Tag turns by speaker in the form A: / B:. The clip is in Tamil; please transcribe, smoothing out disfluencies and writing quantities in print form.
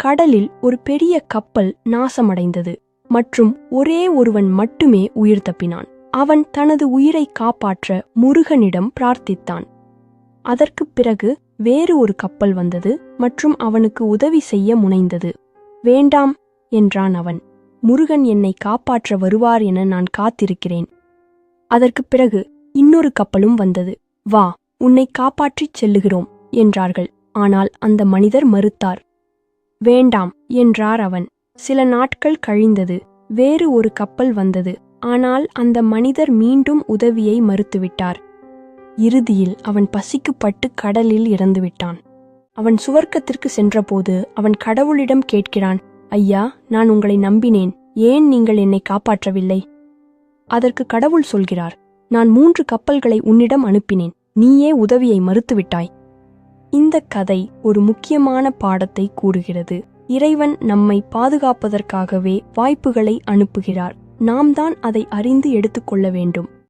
A: கடலில் ஒரு பெரிய கப்பல் நாசமடைந்தது மற்றும் ஒரே ஒருவன் மட்டுமே உயிர் தப்பினான். அவன் தனது உயிரை காப்பாற்ற முருகனிடம் பிரார்த்தித்தான். அதற்குப் பிறகு வேறு ஒரு கப்பல் வந்தது மற்றும் அவனுக்கு உதவி செய்ய முனைந்தது. வேண்டாம் என்றான் அவன். முருகன் என்னை காப்பாற்ற வருவார் என நான் காத்திருக்கிறேன். அதற்குப் பிறகு இன்னொரு கப்பலும் வந்தது. வா, உன்னை காப்பாற்றிச் செல்லுகிறோம் என்றார்கள். ஆனால் அந்த மனிதர் மறுத்தார். வேண்டாம் என்றார் அவன். சில நாட்கள் கழிந்தது. வேறு ஒரு கப்பல் வந்தது. ஆனால் அந்த மனிதர் மீண்டும் உதவியை மறுத்துவிட்டார். இறுதியில் அவன் பசிக்குப்பட்டு கடலில் இறந்துவிட்டான். அவன் சுவர்க்கத்திற்கு சென்றபோது அவன் கடவுளிடம் கேட்கிறான், ஐயா, நான் உங்களை நம்பினேன், ஏன் நீங்கள் என்னை காப்பாற்றவில்லை? அதற்கு கடவுள் சொல்கிறார், நான் 3 கப்பல்களை உன்னிடம் அனுப்பினேன், நீயே உதவியை மறுத்துவிட்டாய். இந்த கதை ஒரு முக்கியமான பாடத்தை கூறுகிறது. இறைவன் நம்மை பாதுகாப்பதற்காகவே வாய்ப்புகளை அனுப்புகிறார். நாம் தான் அதை அறிந்து எடுத்துக்கொள்ள வேண்டும்.